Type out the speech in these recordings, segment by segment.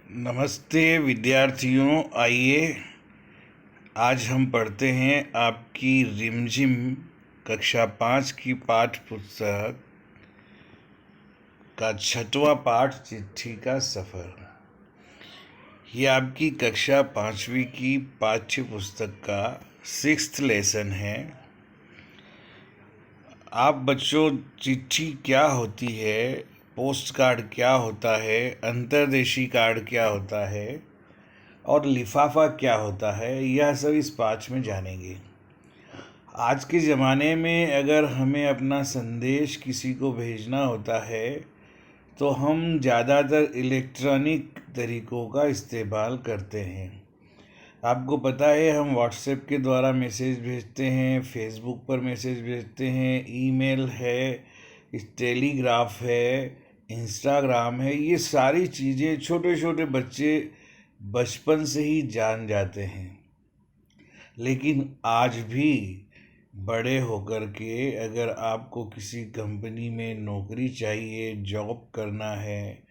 नमस्ते विद्यार्थियों, आइए आज हम पढ़ते हैं आपकी रिमझिम कक्षा 5 की पाठ्य पुस्तक का 6वां पाठ, चिट्ठी का सफ़र। ये आपकी कक्षा 5वीं की पाठ्य पुस्तक का 6th लेसन है। आप बच्चों, चिट्ठी क्या होती है, पोस्ट कार्ड क्या होता है, अंतर्देशीय कार्ड क्या होता है और लिफाफा क्या होता है, यह सब इस पाठ में जानेंगे। आज के ज़माने में अगर हमें अपना संदेश किसी को भेजना होता है तो हम ज़्यादातर इलेक्ट्रॉनिक तरीक़ों का इस्तेमाल करते हैं। आपको पता है, हम व्हाट्सएप के द्वारा मैसेज भेजते हैं, फेसबुक पर मैसेज भेजते हैं, ईमेल है, टेलीग्राफ है, इंस्टाग्राम है। ये सारी चीज़ें छोटे छोटे बच्चे बचपन से ही जान जाते हैं। लेकिन आज भी बड़े होकर के अगर आपको किसी कंपनी में नौकरी चाहिए, जॉब करना है,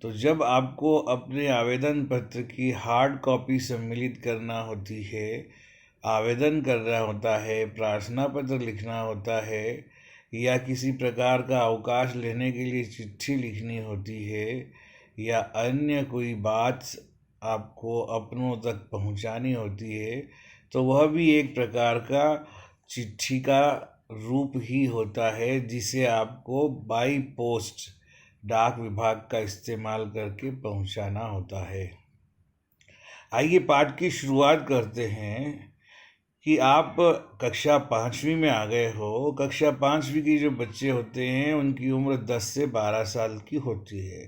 तो जब आपको अपने आवेदन पत्र की हार्ड कॉपी सम्मिलित करना होती है, आवेदन करना होता है, प्रार्थना पत्र लिखना होता है, या किसी प्रकार का अवकाश लेने के लिए चिट्ठी लिखनी होती है, या अन्य कोई बात आपको अपनों तक पहुंचानी होती है, तो वह भी एक प्रकार का चिट्ठी का रूप ही होता है, जिसे आपको बाई पोस्ट डाक विभाग का इस्तेमाल करके पहुंचाना होता है। आइए पाठ की शुरुआत करते हैं कि आप कक्षा 5वीं में आ गए हो। कक्षा 5वीं की जो बच्चे होते हैं उनकी उम्र 10 से 12 साल की होती है।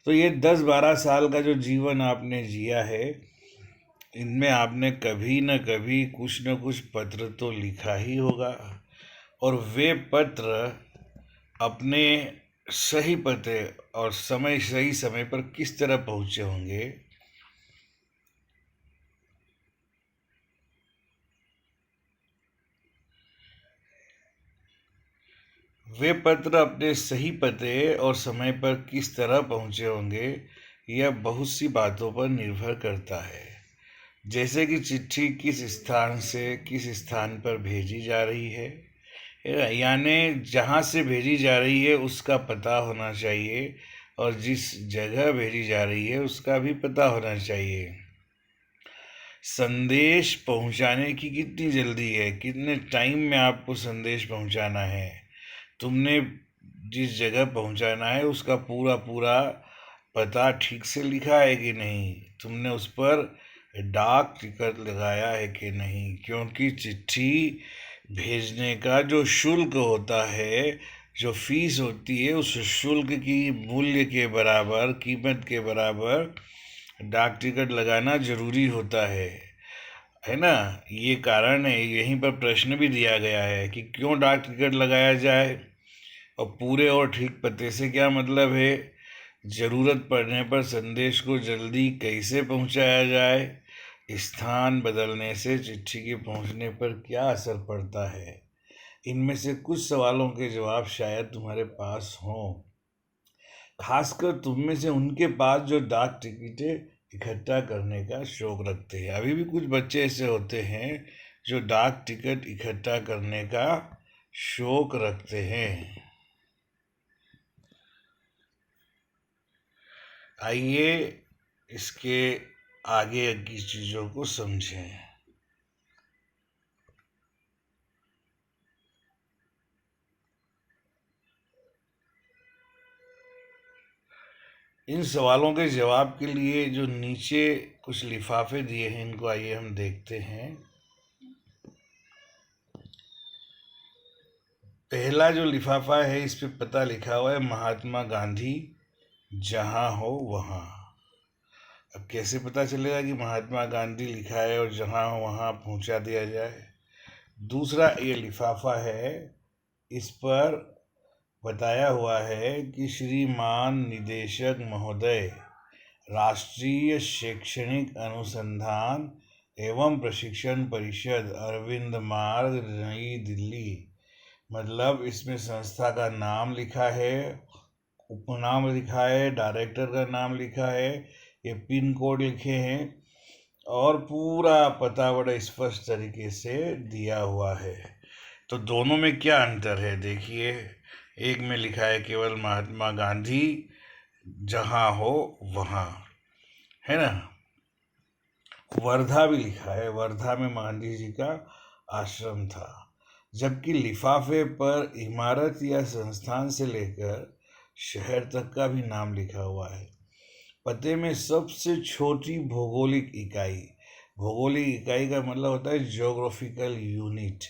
तो ये 10-12 साल का जो जीवन आपने जिया है, इनमें आपने कभी न कभी कुछ न कुछ पत्र तो लिखा ही होगा, और वे पत्र अपने सही पते और सही समय पर किस तरह पहुंचे होंगे। वे पत्र अपने सही पते और समय पर किस तरह पहुंचे होंगे, यह बहुत सी बातों पर निर्भर करता है। जैसे कि चिट्ठी किस स्थान से किस स्थान पर भेजी जा रही है, यानी जहाँ से भेजी जा रही है उसका पता होना चाहिए, और जिस जगह भेजी जा रही है उसका भी पता होना चाहिए। संदेश पहुंचाने की कितनी जल्दी है, कितने टाइम में आपको संदेश पहुंचाना है, तुमने जिस जगह पहुंचाना है उसका पूरा पूरा पता ठीक से लिखा है कि नहीं, तुमने उस पर डाक टिकट लगाया है कि नहीं। क्योंकि चिट्ठी भेजने का जो शुल्क होता है, जो फीस होती है, उस शुल्क की मूल्य के बराबर, कीमत के बराबर डाक टिकट लगाना जरूरी होता है ना। ये कारण है, यहीं पर प्रश्न भी दिया गया है कि क्यों डाक टिकट लगाया जाए, और पूरे और ठीक पते से क्या मतलब है, ज़रूरत पड़ने पर संदेश को जल्दी कैसे पहुंचाया जाए, स्थान बदलने से चिट्ठी के पहुंचने पर क्या असर पड़ता है। इनमें से कुछ सवालों के जवाब शायद तुम्हारे पास हों, खासकर तुम में से उनके पास जो डाक टिकटें इकट्ठा करने का शौक रखते हैं। अभी भी कुछ बच्चे ऐसे होते हैं जो डाक टिकट इकट्ठा करने का शौक रखते हैं। आइए इसके आगे की चीज़ों को समझें। इन सवालों के जवाब के लिए जो नीचे कुछ लिफाफे दिए हैं, इनको आइए हम देखते हैं। पहला जो लिफाफा है, इस पे पता लिखा हुआ है महात्मा गांधी, जहाँ हो वहाँ। अब कैसे पता चलेगा कि महात्मा गांधी लिखा है और जहाँ हो वहाँ पहुँचा दिया जाए। दूसरा ये लिफाफा है, इस पर बताया हुआ है कि श्रीमान निदेशक महोदय, राष्ट्रीय शैक्षणिक अनुसंधान एवं प्रशिक्षण परिषद, अरविंद मार्ग, नई दिल्ली। मतलब इसमें संस्था का नाम लिखा है, उपनाम लिखा है, डायरेक्टर का नाम लिखा है, ये पिन कोड लिखे हैं और पूरा पता बड़ा स्पष्ट तरीके से दिया हुआ है। तो दोनों में क्या अंतर है देखिए, एक में लिखा है केवल महात्मा गांधी जहाँ हो वहाँ, है ना। वर्धा भी लिखा है, वर्धा में गांधी जी का आश्रम था। जबकि लिफाफे पर इमारत या संस्थान से लेकर शहर तक का भी नाम लिखा हुआ है। पते में सबसे छोटी भौगोलिक इकाई का मतलब होता है ज्योग्राफिकल यूनिट,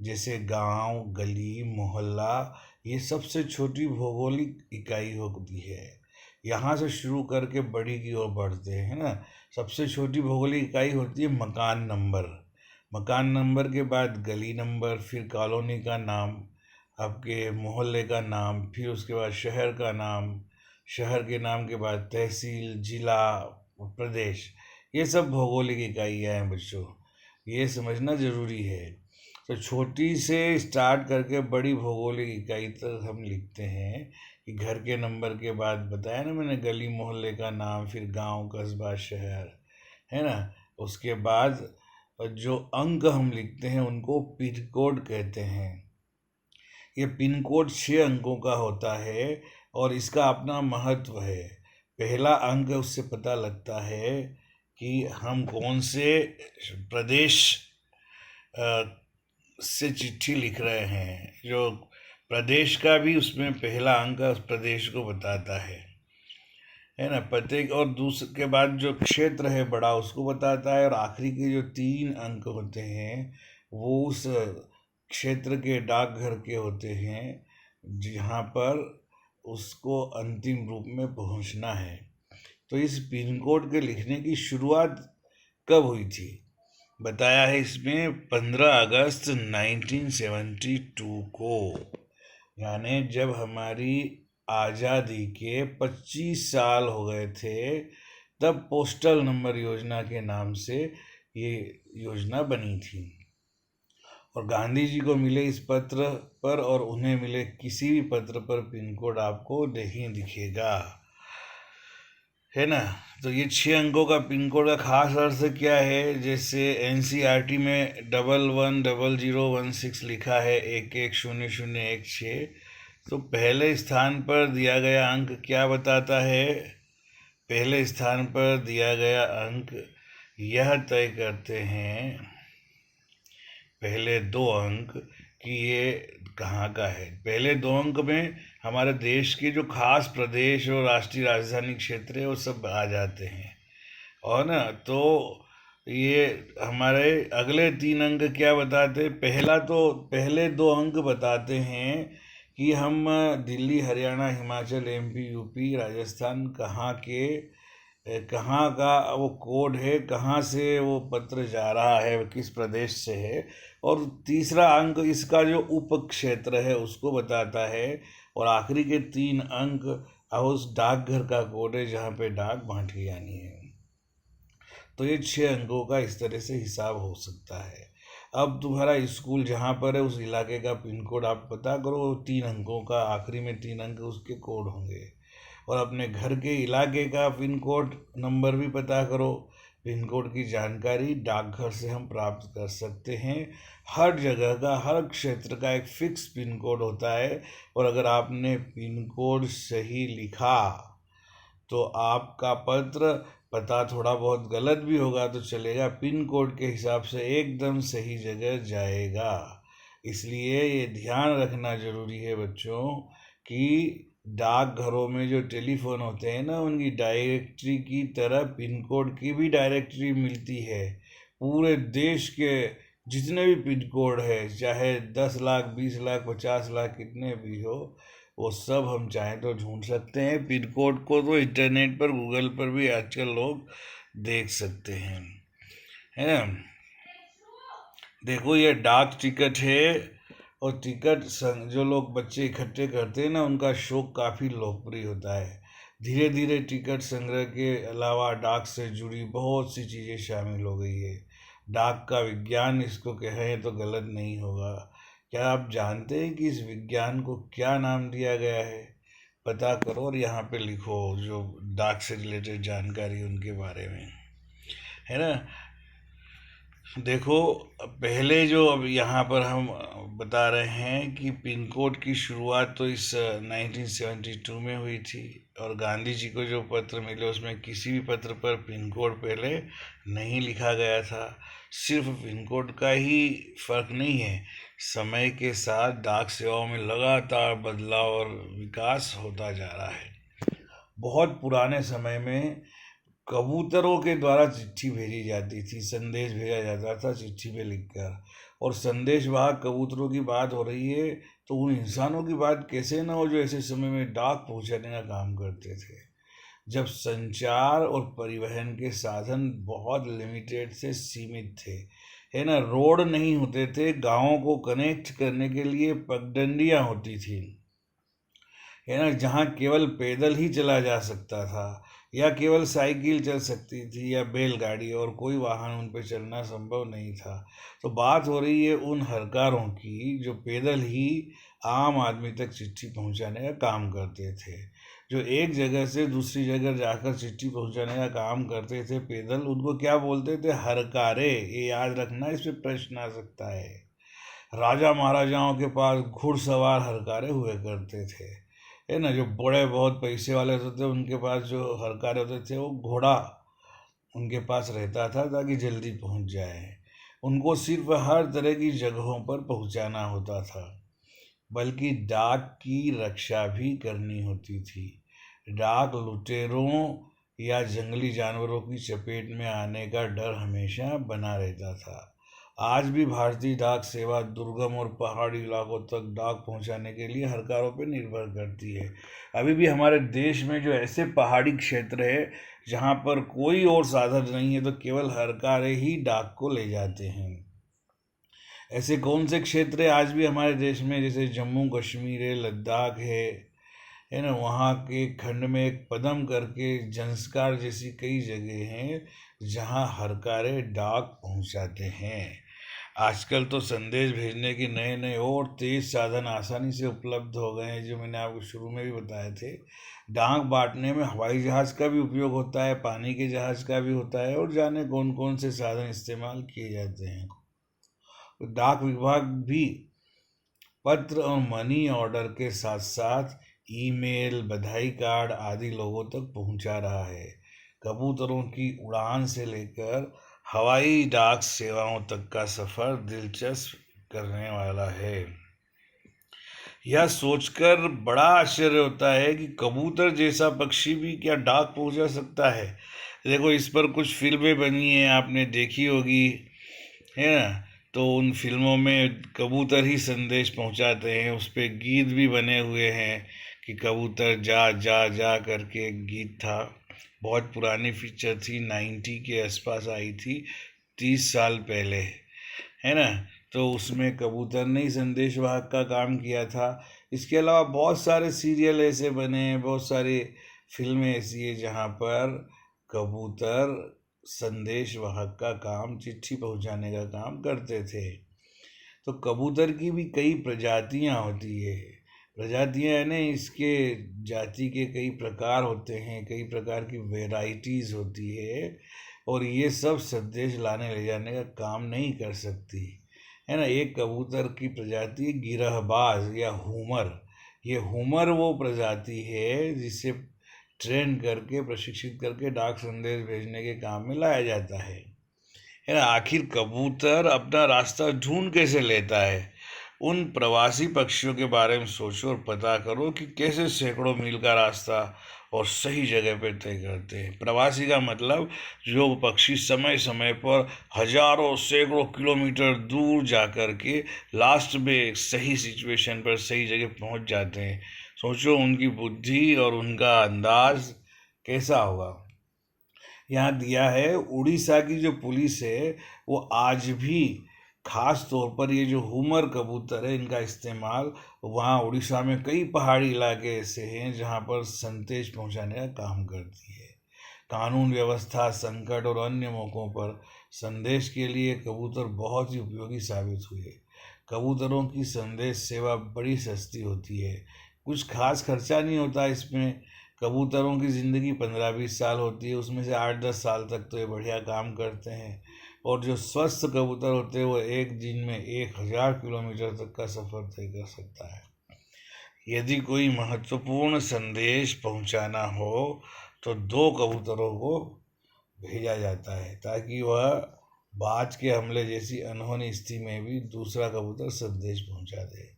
जैसे गांव, गली, मोहल्ला, ये सबसे छोटी भौगोलिक इकाई होती है। यहाँ से शुरू करके बड़ी की ओर बढ़ते हैं ना। सबसे छोटी भौगोलिक इकाई होती है मकान नंबर। मकान नंबर के बाद गली नंबर, फिर कॉलोनी का नाम, आपके मोहल्ले का नाम, फिर उसके बाद शहर का नाम, शहर के नाम के बाद तहसील, जिला, प्रदेश। ये सब भौगोलिक इकाइयाँ हैं बच्चों, ये समझना ज़रूरी है। तो छोटी से स्टार्ट करके बड़ी भौगोलिक इकाई तक हम लिखते हैं कि घर के नंबर के बाद बताया ना मैंने, गली मोहल्ले का नाम, फिर गांव, कस्बा, शहर, है ना। उसके बाद जो अंक हम लिखते हैं उनको पिन कोड कहते हैं। ये पिन कोड 6 अंकों का होता है और इसका अपना महत्व है। पहला अंक उससे पता लगता है कि हम कौन से प्रदेश से चिट्ठी लिख रहे हैं। जो प्रदेश का भी उसमें पहला अंक उस प्रदेश को बताता है ना। प्रत्येक और दूसरे के बाद जो क्षेत्र है बड़ा उसको बताता है, और आखिरी के जो 3 अंक होते हैं वो उस क्षेत्र के डाकघर के होते हैं जहाँ पर उसको अंतिम रूप में पहुँचना है। तो इस पिन कोड के लिखने की शुरुआत कब हुई थी? बताया है इसमें 15 अगस्त 1972 को, यानी जब हमारी आज़ादी के 25 साल हो गए थे, तब पोस्टल नंबर योजना के नाम से ये योजना बनी थी। और गांधी जी को मिले इस पत्र पर और उन्हें मिले किसी भी पत्र पर पिन कोड आपको नहीं दिखेगा, है ना। तो ये 6 अंकों का पिन कोड का खास अर्थ क्या है? जैसे एनसीईआरटी में 110016 लिखा है, 110016। तो पहले स्थान पर दिया गया अंक क्या बताता है? पहले स्थान पर दिया गया अंक यह तय करते हैं, पहले 2 अंक, कि ये कहाँ का है। पहले 2 अंक में हमारे देश के जो खास प्रदेश और राष्ट्रीय राजधानी क्षेत्र है वो सब आ जाते हैं, और ना तो ये हमारे अगले 3 अंक क्या बताते? पहले 2 अंक बताते हैं कि हम दिल्ली, हरियाणा, हिमाचल, एमपी, यूपी, राजस्थान कहाँ का वो कोड है, कहाँ से वो पत्र जा रहा है, किस प्रदेश से है। और तीसरा अंक इसका जो उप क्षेत्र है उसको बताता है, और आखिरी के 3 अंक उस डाकघर का कोड है जहाँ पे डाक बांटी जानी है। तो ये 6 अंकों का इस तरह से हिसाब हो सकता है। अब तुम्हारा स्कूल जहाँ पर है उस इलाके का पिन कोड आप पता करो, 3 अंकों का, आखिरी में 3 अंक उसके कोड होंगे। और अपने घर के इलाके का पिन कोड नंबर भी पता करो। पिन कोड की जानकारी डाकघर से हम प्राप्त कर सकते हैं। हर जगह का, हर क्षेत्र का एक फिक्स पिन कोड होता है, और अगर आपने पिन कोड सही लिखा तो आपका पता थोड़ा बहुत गलत भी होगा तो चलेगा, पिन कोड के हिसाब से एकदम सही जगह जाएगा। इसलिए ये ध्यान रखना ज़रूरी है बच्चों कि डाकघरों में जो टेलीफोन होते हैं ना, उनकी डायरेक्टरी की तरह पिन कोड की भी डायरेक्टरी मिलती है। पूरे देश के जितने भी पिन कोड है, चाहे 10 लाख, 20 लाख, 50 लाख, कितने भी हो, वो सब हम चाहें तो ढूंढ सकते हैं। पिन कोड को तो इंटरनेट पर, गूगल पर भी आजकल लोग देख सकते हैं, है ना। देखो ये डाक टिकट है, और टिकट जो लोग बच्चे इकट्ठे करते हैं ना, उनका शौक काफ़ी लोकप्रिय होता है। धीरे धीरे टिकट संग्रह के अलावा डाक से जुड़ी बहुत सी चीज़ें शामिल हो गई है। डाक का विज्ञान इसको कहें तो गलत नहीं होगा। क्या आप जानते हैं कि इस विज्ञान को क्या नाम दिया गया है? पता करो और यहाँ पे लिखो जो डाक से रिलेटेड जानकारी उनके बारे में, है ना। देखो, पहले जो अब यहाँ पर हम बता रहे हैं कि पिन कोड की शुरुआत तो इस 1972 में हुई थी, और गांधी जी को जो पत्र मिले उसमें किसी भी पत्र पर पिन कोड पहले नहीं लिखा गया था। सिर्फ पिन कोड का ही फर्क नहीं है, समय के साथ डाक सेवाओं में लगातार बदलाव और विकास होता जा रहा है। बहुत पुराने समय में कबूतरों के द्वारा चिट्ठी भेजी जाती थी, संदेश भेजा जाता था चिट्ठी पे लिखकर। और संदेश वाहक कबूतरों की बात हो रही है, तो उन इंसानों की बात कैसे ना हो जो ऐसे समय में डाक पहुंचाने का काम करते थे, जब संचार और परिवहन के साधन बहुत लिमिटेड से सीमित थे, है ना। रोड नहीं होते थे, गांवों को कनेक्ट करने के लिए पगडंडियां होती थी, है ना, जहाँ केवल पैदल ही चला जा सकता था, या केवल साइकिल चल सकती थी, या बैलगाड़ी, और कोई वाहन उन पर चलना संभव नहीं था। तो बात हो रही है उन हरकारों की जो पैदल ही आम आदमी तक चिट्ठी पहुंचाने का काम करते थे, जो एक जगह से दूसरी जगह जाकर चिट्ठी पहुंचाने का काम करते थे पैदल। उनको क्या बोलते थे? हरकारे। ये याद रखना, इस पे प्रश्न आ सकता है। राजा महाराजाओं के पास घुड़सवार हरकारे हुए करते थे, है ना। जो बड़े बहुत पैसे वाले होते थे उनके पास जो हरकारे होते थे वो घोड़ा उनके पास रहता था ताकि जल्दी पहुंच जाए। उनको सिर्फ हर तरह की जगहों पर पहुंचाना होता था, बल्कि डाक की रक्षा भी करनी होती थी। डाक लुटेरों या जंगली जानवरों की चपेट में आने का डर हमेशा बना रहता था। आज भी भारतीय डाक सेवा दुर्गम और पहाड़ी इलाकों तक डाक पहुंचाने के लिए हरकारों पर निर्भर करती है। अभी भी हमारे देश में जो ऐसे पहाड़ी क्षेत्र है जहाँ पर कोई और साधन नहीं है, तो केवल हरकारे ही डाक को ले जाते हैं। ऐसे कौन से क्षेत्र है आज भी हमारे देश में? जैसे जम्मू कश्मीर है, लद्दाख है ना। वहाँ के खंड में एक पदम करके जंस्कार जैसी कई जगह हैं जहाँ हरकारे डाक पहुँचाते हैं। आजकल तो संदेश भेजने के नए नए और तेज साधन आसानी से उपलब्ध हो गए हैं, जो मैंने आपको शुरू में भी बताए थे। डाक बांटने में हवाई जहाज़ का भी उपयोग होता है, पानी के जहाज़ का भी होता है, और जाने कौन कौन से साधन इस्तेमाल किए जाते हैं। डाक विभाग भी पत्र और मनी ऑर्डर के साथ साथ ईमेल, बधाई कार्ड आदि लोगों तक पहुंचा रहा है। कबूतरों की उड़ान से लेकर हवाई डाक सेवाओं तक का सफर दिलचस्प करने वाला है। यह सोचकर बड़ा आश्चर्य होता है कि कबूतर जैसा पक्षी भी क्या डाक पहुंचा सकता है। देखो, इस पर कुछ फिल्में बनी हैं, आपने देखी होगी, है ना। तो उन फिल्मों में कबूतर ही संदेश पहुंचाते हैं, उस पर गीत भी बने हुए हैं कि कबूतर जा जा जा करके एक गीत था। बहुत पुरानी पिक्चर थी, 90 के आसपास आई थी, 30 साल पहले, है ना। तो उसमें कबूतर ने ही संदेश वाहक का काम किया था। इसके अलावा बहुत सारे सीरियल ऐसे बने हैं, बहुत सारी फिल्में ऐसी है जहाँ पर कबूतर संदेश वाहक का काम, चिट्ठी पहुँचाने का काम करते थे। तो कबूतर की भी कई प्रजातियाँ होती है। प्रजातियाँ यानी इसके जाति के कई प्रकार होते हैं, कई प्रकार की वेराइटीज़ होती है, और ये सब संदेश लाने ले जाने का काम नहीं कर सकती, है ना। एक कबूतर की प्रजाति गिरहबाज या हुमर। ये हुमर वो प्रजाति है जिसे ट्रेन करके, प्रशिक्षित करके डाक संदेश भेजने के काम में लाया जाता है ना। आखिर कबूतर अपना रास्ता ढूंढ कैसे लेता है? उन प्रवासी पक्षियों के बारे में सोचो और पता करो कि कैसे सैकड़ों मील का रास्ता और सही जगह पर तय करते हैं। प्रवासी का मतलब जो पक्षी समय समय पर हजारों सैकड़ों किलोमीटर दूर जा कर के लास्ट में सही सिचुएशन पर, सही जगह पहुंच जाते हैं। सोचो उनकी बुद्धि और उनका अंदाज कैसा होगा। यहाँ दिया है, उड़ीसा की जो पुलिस है वो आज भी खास तौर पर ये जो हुमर कबूतर है इनका इस्तेमाल, वहाँ उड़ीसा में कई पहाड़ी इलाके ऐसे हैं जहाँ पर संदेश पहुँचाने का काम करती है। कानून व्यवस्था, संकट और अन्य मौक़ों पर संदेश के लिए कबूतर बहुत ही उपयोगी साबित हुए। कबूतरों की संदेश सेवा बड़ी सस्ती होती है, कुछ खास खर्चा नहीं होता इसमें। कबूतरों की ज़िंदगी 15-20 साल होती है, उसमें से 8-10 साल तक तो ये बढ़िया काम करते हैं। और जो स्वस्थ कबूतर होते हैं वो एक दिन में 1000 किलोमीटर तक का सफ़र तय कर सकता है। यदि कोई महत्वपूर्ण संदेश पहुंचाना हो तो 2 कबूतरों को भेजा जाता है, ताकि वह बाज के हमले जैसी अनहोनी स्थिति में भी दूसरा कबूतर संदेश पहुंचा दे।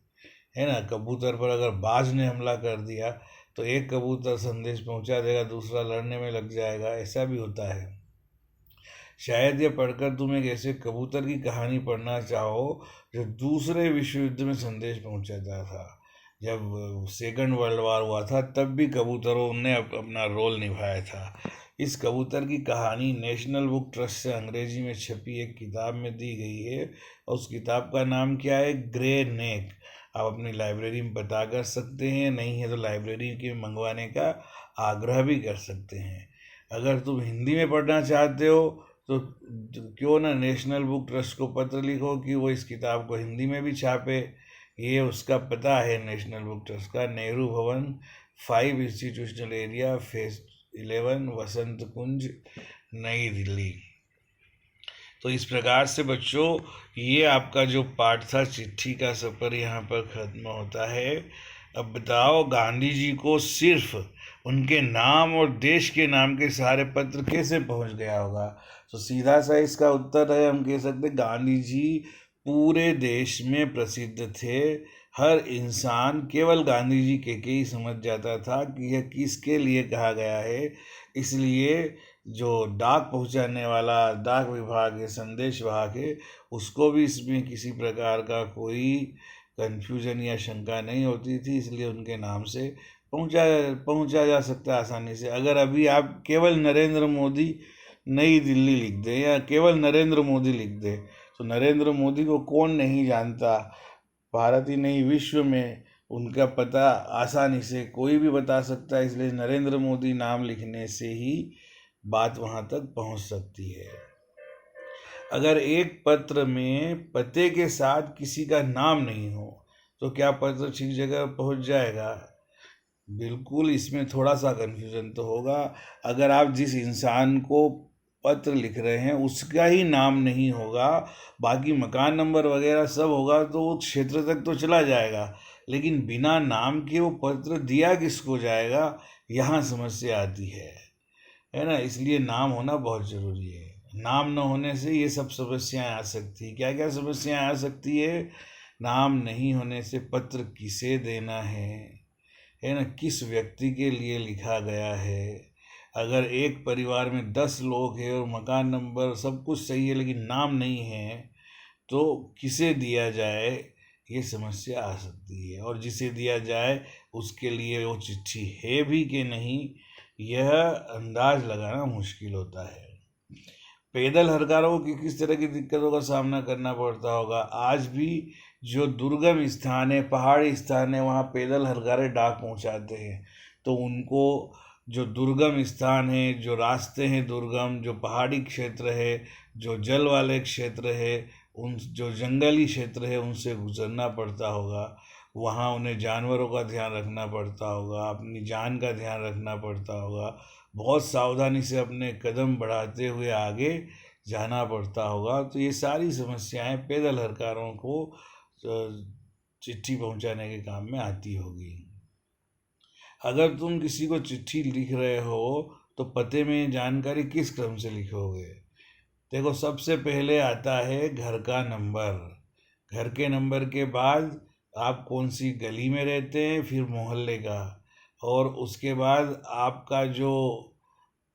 है ना, कबूतर पर अगर बाज ने हमला कर दिया तो एक कबूतर संदेश पहुंचा देगा, दूसरा लड़ने में लग जाएगा, ऐसा भी होता है। शायद ये पढ़कर तुम एक ऐसे कबूतर की कहानी पढ़ना चाहो जो दूसरे विश्व युद्ध में संदेश पहुंचाता था। जब सेकंड वर्ल्ड वार हुआ था तब भी कबूतरों ने अपना रोल निभाया था। इस कबूतर की कहानी नेशनल बुक ट्रस्ट से अंग्रेजी में छपी एक किताब में दी गई है, और उस किताब का नाम क्या है? ग्रे नेक। आप अपनी लाइब्रेरी में पता कर सकते हैं, नहीं है तो लाइब्रेरी के मंगवाने का आग्रह भी कर सकते हैं। अगर तुम हिंदी में पढ़ना चाहते हो तो क्यों ना नेशनल बुक ट्रस्ट को पत्र लिखो कि वो इस किताब को हिंदी में भी छापे। ये उसका पता है नेशनल बुक ट्रस्ट का, नेहरू भवन 5 इंस्टीट्यूशनल एरिया, फेज 11, वसंत कुंज, नई दिल्ली। तो इस प्रकार से बच्चों, ये आपका जो पाठ था चिट्ठी का सफ़र यहाँ पर ख़त्म होता है। अब बताओ, गांधी जी को सिर्फ उनके नाम और देश के नाम के सारे पत्र कैसे पहुँच गया होगा? तो सीधा सा इसका उत्तर है, हम कह सकते गांधी जी पूरे देश में प्रसिद्ध थे। हर इंसान केवल गांधी जी के ही समझ जाता था कि यह किसके लिए कहा गया है। इसलिए जो डाक पहुंचाने वाला डाक विभाग है, संदेश वाहक है, उसको भी इसमें किसी प्रकार का कोई कन्फ्यूजन या शंका नहीं होती थी। इसलिए उनके नाम से पहुंचा जा सकता है आसानी से। अगर अभी आप केवल नरेंद्र मोदी नई दिल्ली लिख दें या केवल नरेंद्र मोदी लिख दें, तो नरेंद्र मोदी को कौन नहीं जानता? भारत ही नहीं, विश्व में उनका पता आसानी से कोई भी बता सकता है। इसलिए नरेंद्र मोदी नाम लिखने से ही बात वहाँ तक पहुँच सकती है। अगर एक पत्र में पते के साथ किसी का नाम नहीं हो तो क्या पत्र ठीक जगह पहुँच जाएगा? बिल्कुल, इसमें थोड़ा सा कन्फ्यूज़न तो होगा। अगर आप जिस इंसान को पत्र लिख रहे हैं उसका ही नाम नहीं होगा, बाकी मकान नंबर वगैरह सब होगा, तो वो क्षेत्र तक तो चला जाएगा, लेकिन बिना नाम के वो पत्र दिया किसको जाएगा? यहाँ समस्या आती है ना। इसलिए नाम होना बहुत ज़रूरी है। नाम न होने से ये सब समस्याएं आ सकती है। क्या क्या समस्याएं आ सकती है? नाम नहीं होने से पत्र किसे देना है ना, किस व्यक्ति के लिए लिखा गया है। अगर एक परिवार में 10 लोग हैं और मकान नंबर सब कुछ सही है लेकिन नाम नहीं है, तो किसे दिया जाए, ये समस्या आ सकती है। और जिसे दिया जाए उसके लिए वो चिट्ठी है भी कि नहीं, यह अंदाज लगाना मुश्किल होता है। पैदल हरकारों को किस तरह की दिक्कतों का सामना करना पड़ता होगा? आज भी जो दुर्गम स्थान है, पहाड़ी स्थान है, वहाँ पैदल हरकारे डाक पहुँचाते हैं। तो उनको जो दुर्गम स्थान है, जो रास्ते हैं दुर्गम, जो पहाड़ी क्षेत्र है, जो जल वाले क्षेत्र है, उन जो जंगली क्षेत्र है, उनसे गुजरना पड़ता होगा। वहाँ उन्हें जानवरों का ध्यान रखना पड़ता होगा, अपनी जान का ध्यान रखना पड़ता होगा, बहुत सावधानी से अपने कदम बढ़ाते हुए आगे जाना पड़ता होगा। तो ये सारी समस्याएं पैदल हरकारों को चिट्ठी पहुंचाने के काम में आती होगी। अगर तुम किसी को चिट्ठी लिख रहे हो तो पते में जानकारी किस क्रम से लिखोगे? देखो, सबसे पहले आता है घर का नंबर। घर के नंबर के बाद आप कौन सी गली में रहते हैं, फिर मोहल्ले का, और उसके बाद आपका जो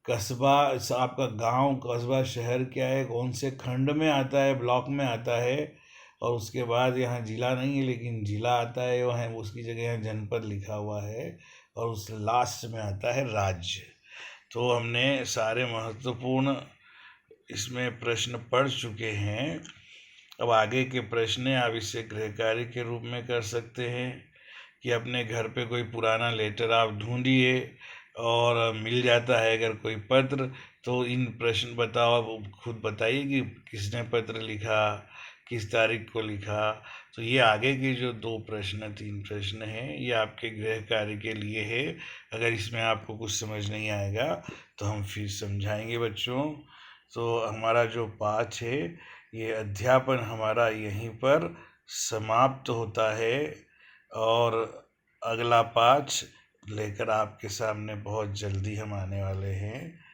कस्बा, आपका गांव, कस्बा, शहर क्या है, कौन से खंड में आता है, ब्लॉक में आता है, और उसके बाद यहाँ जिला नहीं है लेकिन जिला आता है, वहाँ उसकी जगह यहाँ जनपद लिखा हुआ है, और उस लास्ट में आता है राज्य। तो हमने सारे महत्वपूर्ण इसमें प्रश्न पढ़ चुके हैं। अब आगे के प्रश्न आप इसे गृह कार्य के रूप में कर सकते हैं कि अपने घर पे कोई पुराना लेटर आप ढूंढिए और मिल जाता है अगर कोई पत्र, तो इन प्रश्न बताओ, आप खुद बताइए कि किसने पत्र लिखा, किस तारीख को लिखा। तो ये आगे के जो 3 प्रश्न हैं ये आपके गृह कार्य के लिए है। अगर इसमें आपको कुछ समझ नहीं आएगा तो हम फिर समझाएंगे बच्चों। तो हमारा जो पाठ है ये अध्यापन हमारा यहीं पर समाप्त होता है, और अगला पाठ लेकर आपके सामने बहुत जल्दी हम आने वाले हैं।